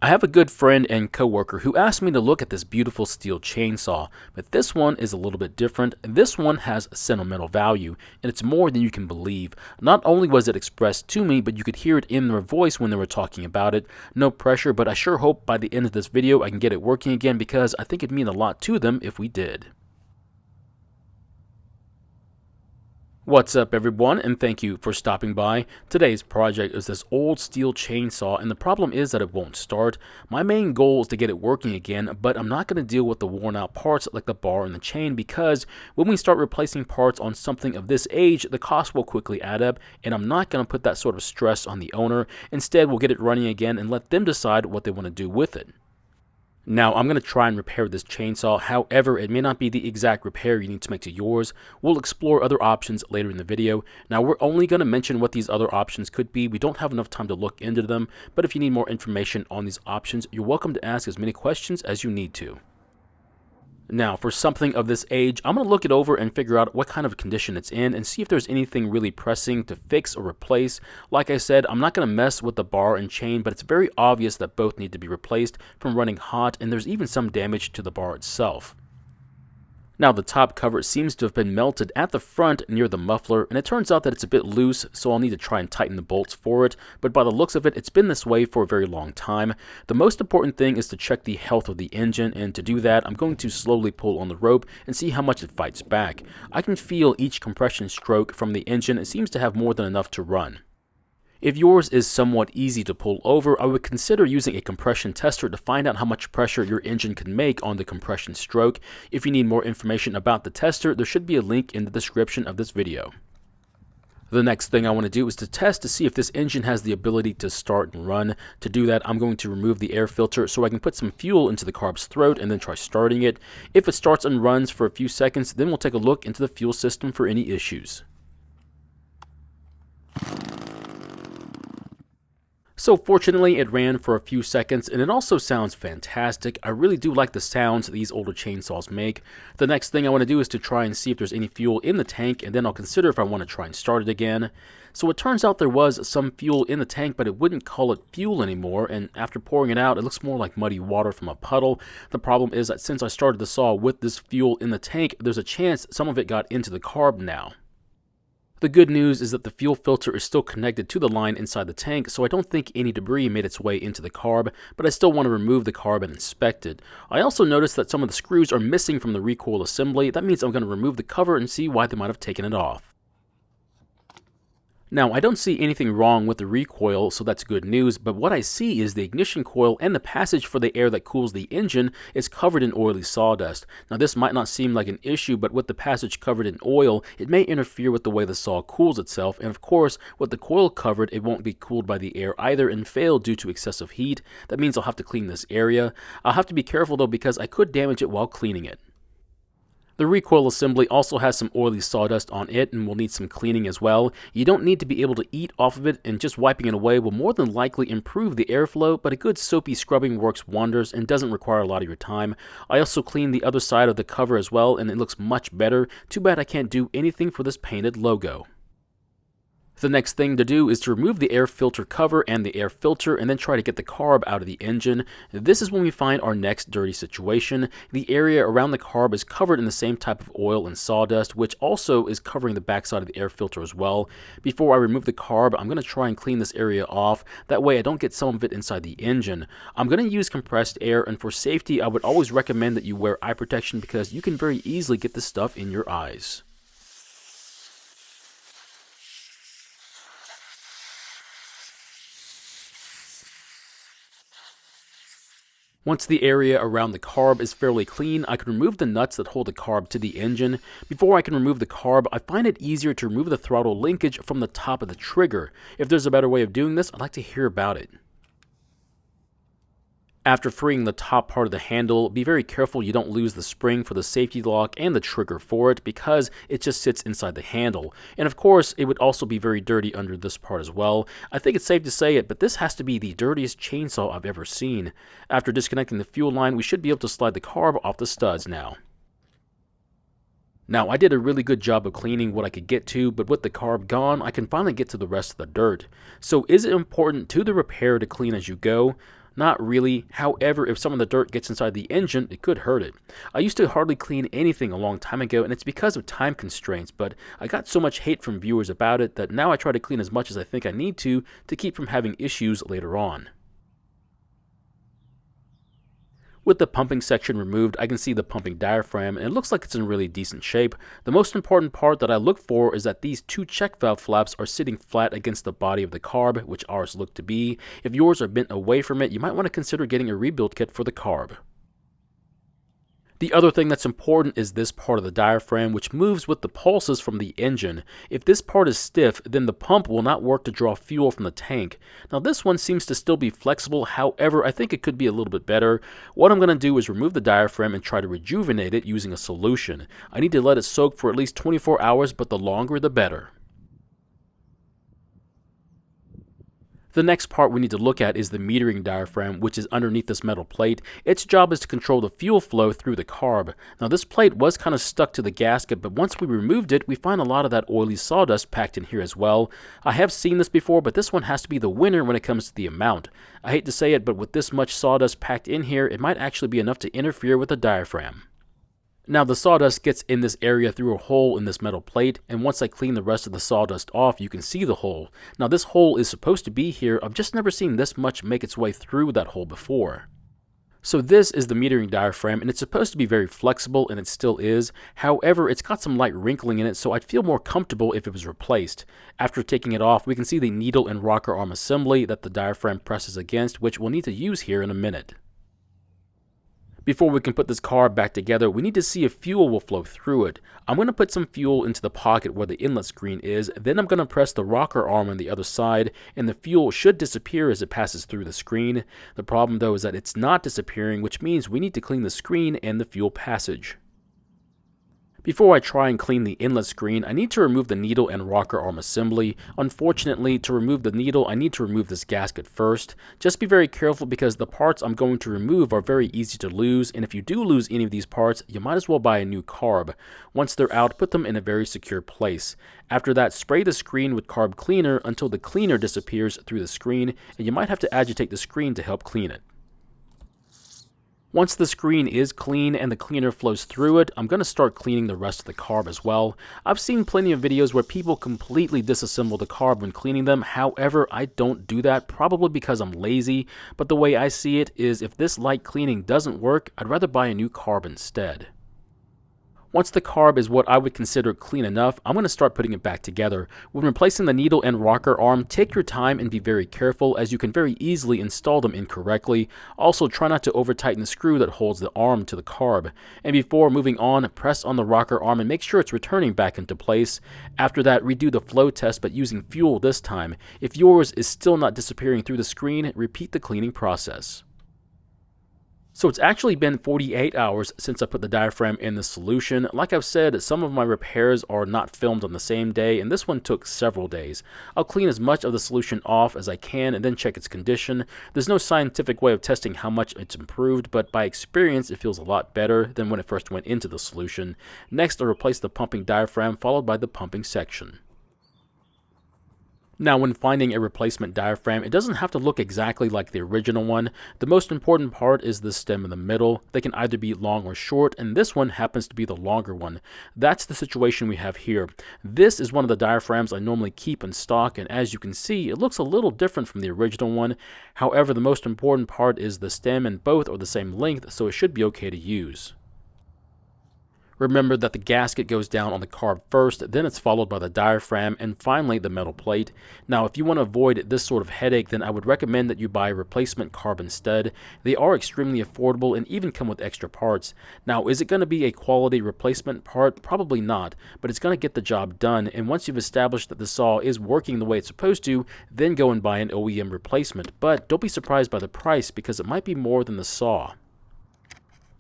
I have a good friend and coworker who asked me to look at this beautiful Stihl chainsaw, but this one is a little bit different. This one has sentimental value, and it's more than you can believe. Not only was it expressed to me, but you could hear it in their voice when they were talking about it. No pressure, but I sure hope by the end of this video I can get it working again because I think it'd mean a lot to them if we did. What's up everyone, and thank you for stopping by. Today's project is this old Stihl chainsaw, and the problem is that it won't start. My main goal is to get it working again, but I'm not going to deal with the worn out parts like the bar and the chain because when we start replacing parts on something of this age, the cost will quickly add up, and I'm not going to put that sort of stress on the owner. Instead, we'll get it running again and let them decide what they want to do with it. Now, I'm going to try and repair this chainsaw, however, it may not be the exact repair you need to make to yours. We'll explore other options later in the video. Now, we're only going to mention what these other options could be. We don't have enough time to look into them, but if you need more information on these options, you're welcome to ask as many questions as you need to. Now, for something of this age, I'm going to look it over and figure out what kind of condition it's in and see if there's anything really pressing to fix or replace. Like I said, I'm not going to mess with the bar and chain, but it's very obvious that both need to be replaced from running hot, and there's even some damage to the bar itself. Now, the top cover seems to have been melted at the front near the muffler, and it turns out that it's a bit loose, so I'll need to try and tighten the bolts for it, but by the looks of it, it's been this way for a very long time. The most important thing is to check the health of the engine, and to do that, I'm going to slowly pull on the rope and see how much it fights back. I can feel each compression stroke from the engine. It seems to have more than enough to run. If yours is somewhat easy to pull over, I would consider using a compression tester to find out how much pressure your engine can make on the compression stroke. If you need more information about the tester, there should be a link in the description of this video. The next thing I want to do is to test to see if this engine has the ability to start and run. To do that, I'm going to remove the air filter so I can put some fuel into the carb's throat and then try starting it. If it starts and runs for a few seconds, then we'll take a look into the fuel system for any issues. So fortunately, it ran for a few seconds, and it also sounds fantastic. I really do like the sounds these older chainsaws make. The next thing I want to do is to try and see if there's any fuel in the tank, and then I'll consider if I want to try and start it again. So it turns out there was some fuel in the tank, but it wouldn't call it fuel anymore, and after pouring it out, it looks more like muddy water from a puddle. The problem is that since I started the saw with this fuel in the tank, there's a chance some of it got into the carb now. The good news is that the fuel filter is still connected to the line inside the tank, so I don't think any debris made its way into the carb, but I still want to remove the carb and inspect it. I also noticed that some of the screws are missing from the recoil assembly. That means I'm going to remove the cover and see why they might have taken it off. Now, I don't see anything wrong with the recoil, so that's good news, but what I see is the ignition coil and the passage for the air that cools the engine is covered in oily sawdust. Now, this might not seem like an issue, but with the passage covered in oil, it may interfere with the way the saw cools itself, and of course, with the coil covered, it won't be cooled by the air either and fail due to excessive heat. That means I'll have to clean this area. I'll have to be careful though because I could damage it while cleaning it. The recoil assembly also has some oily sawdust on it and will need some cleaning as well. You don't need to be able to eat off of it, and just wiping it away will more than likely improve the airflow, but a good soapy scrubbing works wonders and doesn't require a lot of your time. I also cleaned the other side of the cover as well, and it looks much better. Too bad I can't do anything for this painted logo. The next thing to do is to remove the air filter cover and the air filter and then try to get the carb out of the engine. This is when we find our next dirty situation. The area around the carb is covered in the same type of oil and sawdust, which also is covering the backside of the air filter as well. Before I remove the carb, I'm going to try and clean this area off. That way I don't get some of it inside the engine. I'm going to use compressed air, and for safety, I would always recommend that you wear eye protection because you can very easily get this stuff in your eyes. Once the area around the carb is fairly clean, I can remove the nuts that hold the carb to the engine. Before I can remove the carb, I find it easier to remove the throttle linkage from the top of the trigger. If there's a better way of doing this, I'd like to hear about it. After freeing the top part of the handle, be very careful you don't lose the spring for the safety lock and the trigger for it because it just sits inside the handle. And of course, it would also be very dirty under this part as well. I think it's safe to say it, but this has to be the dirtiest chainsaw I've ever seen. After disconnecting the fuel line, we should be able to slide the carb off the studs now. Now, I did a really good job of cleaning what I could get to, but with the carb gone, I can finally get to the rest of the dirt. So is it important to the repair to clean as you go? Not really. However, if some of the dirt gets inside the engine, it could hurt it. I used to hardly clean anything a long time ago, and it's because of time constraints, but I got so much hate from viewers about it that now I try to clean as much as I think I need to keep from having issues later on. With the pumping section removed, I can see the pumping diaphragm, and it looks like it's in really decent shape. The most important part that I look for is that these two check valve flaps are sitting flat against the body of the carb, which ours look to be. If yours are bent away from it, you might want to consider getting a rebuild kit for the carb. The other thing that's important is this part of the diaphragm, which moves with the pulses from the engine. If this part is stiff, then the pump will not work to draw fuel from the tank. Now this one seems to still be flexible, however, I think it could be a little bit better. What I'm going to do is remove the diaphragm and try to rejuvenate it using a solution. I need to let it soak for at least 24 hours, but the longer the better. The next part we need to look at is the metering diaphragm, which is underneath this metal plate. Its job is to control the fuel flow through the carb. Now this plate was kind of stuck to the gasket, but once we removed it, we find a lot of that oily sawdust packed in here as well. I have seen this before, but this one has to be the winner when it comes to the amount. I hate to say it, but with this much sawdust packed in here, it might actually be enough to interfere with the diaphragm. Now the sawdust gets in this area through a hole in this metal plate, and once I clean the rest of the sawdust off, you can see the hole. Now this hole is supposed to be here. I've just never seen this much make its way through that hole before. So this is the metering diaphragm, and it's supposed to be very flexible, and it still is. However, it's got some light wrinkling in it, so I'd feel more comfortable if it was replaced. After taking it off, we can see the needle and rocker arm assembly that the diaphragm presses against, which we'll need to use here in a minute. Before we can put this carb back together, we need to see if fuel will flow through it. I'm going to put some fuel into the pocket where the inlet screen is, then I'm going to press the rocker arm on the other side, and the fuel should disappear as it passes through the screen. The problem though is that it's not disappearing, which means we need to clean the screen and the fuel passage. Before I try and clean the inlet screen, I need to remove the needle and rocker arm assembly. Unfortunately, to remove the needle, I need to remove this gasket first. Just be very careful because the parts I'm going to remove are very easy to lose, and if you do lose any of these parts, you might as well buy a new carb. Once they're out, put them in a very secure place. After that, spray the screen with carb cleaner until the cleaner disappears through the screen, and you might have to agitate the screen to help clean it. Once the screen is clean and the cleaner flows through it, I'm going to start cleaning the rest of the carb as well. I've seen plenty of videos where people completely disassemble the carb when cleaning them. However, I don't do that, probably because I'm lazy. But the way I see it is if this light cleaning doesn't work, I'd rather buy a new carb instead. Once the carb is what I would consider clean enough, I'm going to start putting it back together. When replacing the needle and rocker arm, take your time and be very careful as you can very easily install them incorrectly. Also, try not to over-tighten the screw that holds the arm to the carb. And before moving on, press on the rocker arm and make sure it's returning back into place. After that, redo the flow test but using fuel this time. If yours is still not disappearing through the screen, repeat the cleaning process. So it's actually been 48 hours since I put the diaphragm in the solution. Like I've said, some of my repairs are not filmed on the same day, and this one took several days. I'll clean as much of the solution off as I can and then check its condition. There's no scientific way of testing how much it's improved, but by experience it feels a lot better than when it first went into the solution. Next, I'll replace the pumping diaphragm followed by the pumping section. Now, when finding a replacement diaphragm, it doesn't have to look exactly like the original one. The most important part is the stem in the middle. They can either be long or short, and this one happens to be the longer one. That's the situation we have here. This is one of the diaphragms I normally keep in stock, and as you can see, it looks a little different from the original one. However, the most important part is the stem, and both are the same length, so it should be okay to use. Remember that the gasket goes down on the carb first, then it's followed by the diaphragm, and finally the metal plate. Now, if you want to avoid this sort of headache, then I would recommend that you buy a replacement carb instead. They are extremely affordable and even come with extra parts. Now, is it going to be a quality replacement part? Probably not, but it's going to get the job done, and once you've established that the saw is working the way it's supposed to, then go and buy an OEM replacement. But don't be surprised by the price because it might be more than the saw.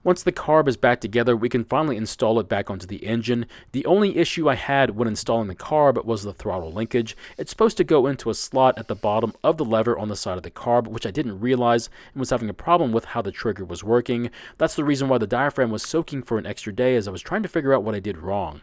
Once the carb is back together, we can finally install it back onto the engine. The only issue I had when installing the carb was the throttle linkage. It's supposed to go into a slot at the bottom of the lever on the side of the carb, which I didn't realize and was having a problem with how the trigger was working. That's the reason why the diaphragm was soaking for an extra day, as I was trying to figure out what I did wrong.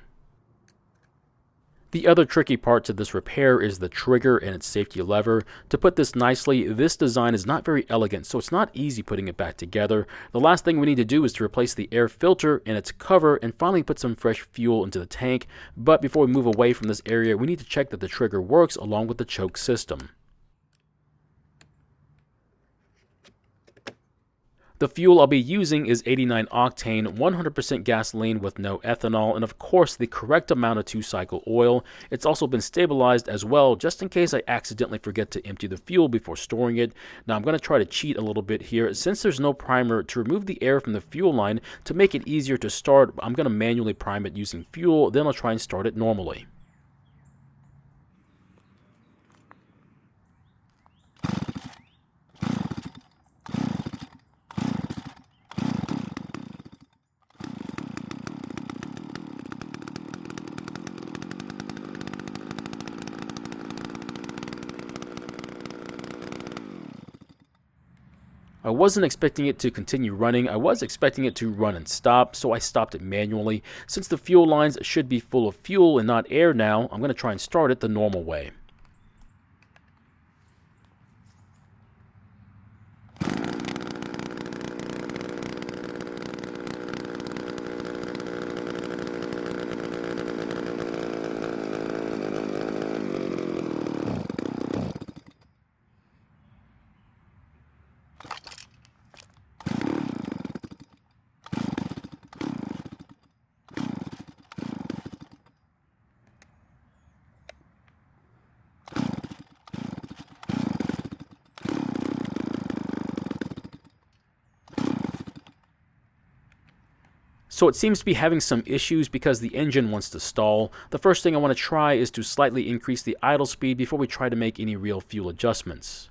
The other tricky part to this repair is the trigger and its safety lever. To put this nicely, this design is not very elegant, so it's not easy putting it back together. The last thing we need to do is to replace the air filter and its cover and finally put some fresh fuel into the tank. But before we move away from this area, we need to check that the trigger works along with the choke system. The fuel I'll be using is 89 octane, 100% gasoline with no ethanol, and of course the correct amount of 2-cycle oil. It's also been stabilized as well, just in case I accidentally forget to empty the fuel before storing it. Now I'm going to try to cheat a little bit here. Since there's no primer, to remove the air from the fuel line to make it easier to start, I'm going to manually prime it using fuel, then I'll try and start it normally. I wasn't expecting it to continue running. I was expecting it to run and stop, so I stopped it manually. Since the fuel lines should be full of fuel and not air now, I'm going to try and start it the normal way. So it seems to be having some issues because the engine wants to stall. The first thing I want to try is to slightly increase the idle speed before we try to make any real fuel adjustments.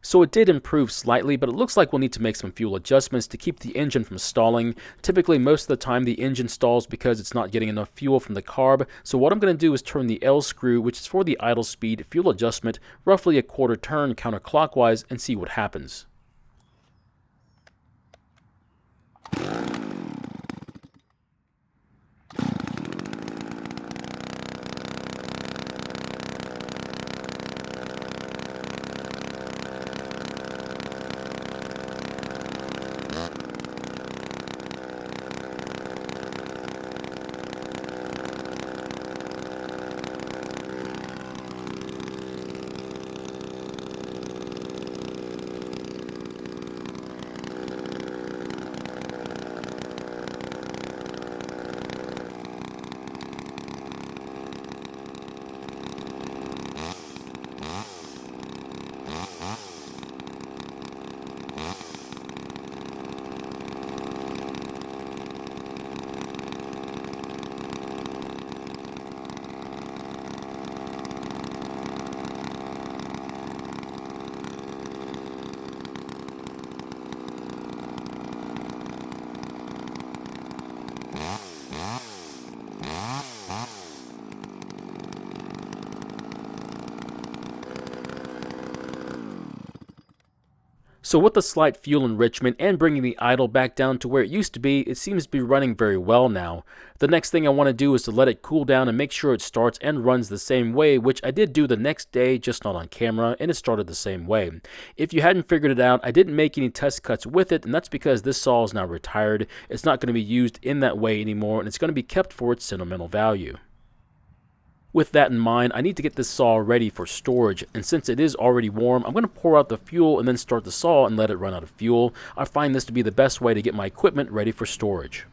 So it did improve slightly, but it looks like we'll need to make some fuel adjustments to keep the engine from stalling. Typically, most of the time, the engine stalls because it's not getting enough fuel from the carb. So what I'm going to do is turn the L screw, which is for the idle speed fuel adjustment, roughly a quarter turn counterclockwise and see what happens. So with the slight fuel enrichment and bringing the idle back down to where it used to be, it seems to be running very well now. The next thing I want to do is to let it cool down and make sure it starts and runs the same way, which I did do the next day, just not on camera, and it started the same way. If you hadn't figured it out, I didn't make any test cuts with it, and that's because this saw is now retired. It's not going to be used in that way anymore, and it's going to be kept for its sentimental value. With that in mind, I need to get this saw ready for storage, and since it is already warm, I'm going to pour out the fuel and then start the saw and let it run out of fuel. I find this to be the best way to get my equipment ready for storage.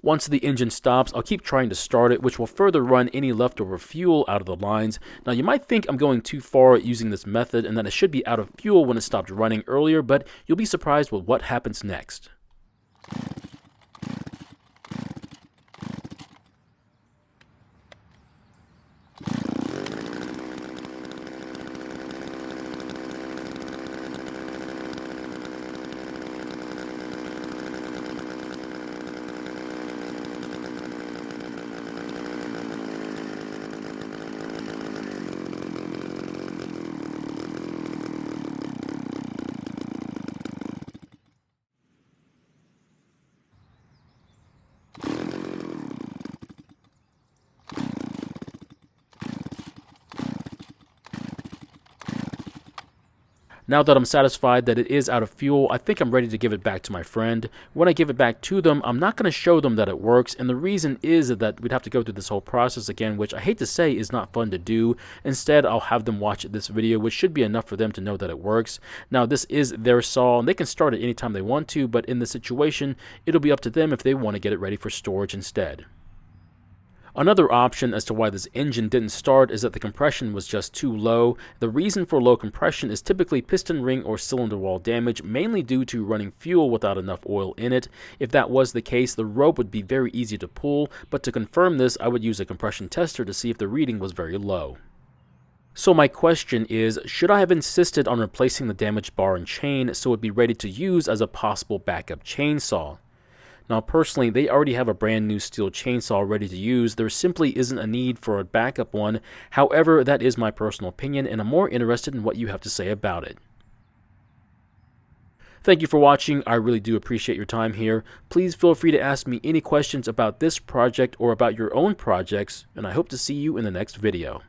Once the engine stops, I'll keep trying to start it, which will further run any leftover fuel out of the lines. Now you might think I'm going too far using this method and that it should be out of fuel when it stopped running earlier, but you'll be surprised with what happens next. Now that I'm satisfied that it is out of fuel, I think I'm ready to give it back to my friend. When I give it back to them, I'm not going to show them that it works, and the reason is that we'd have to go through this whole process again, which I hate to say is not fun to do. Instead, I'll have them watch this video, which should be enough for them to know that it works. Now, this is their saw, and they can start it anytime they want to, but in this situation, it'll be up to them if they want to get it ready for storage instead. Another option as to why this engine didn't start is that the compression was just too low. The reason for low compression is typically piston ring or cylinder wall damage, mainly due to running fuel without enough oil in it. If that was the case, the rope would be very easy to pull, but to confirm this, I would use a compression tester to see if the reading was very low. So my question is, should I have insisted on replacing the damaged bar and chain so it would be ready to use as a possible backup chainsaw? Now personally, they already have a brand new Stihl chainsaw ready to use. There simply isn't a need for a backup one. However, that is my personal opinion, and I'm more interested in what you have to say about it. Thank you for watching. I really do appreciate your time here. Please feel free to ask me any questions about this project or about your own projects, and I hope to see you in the next video.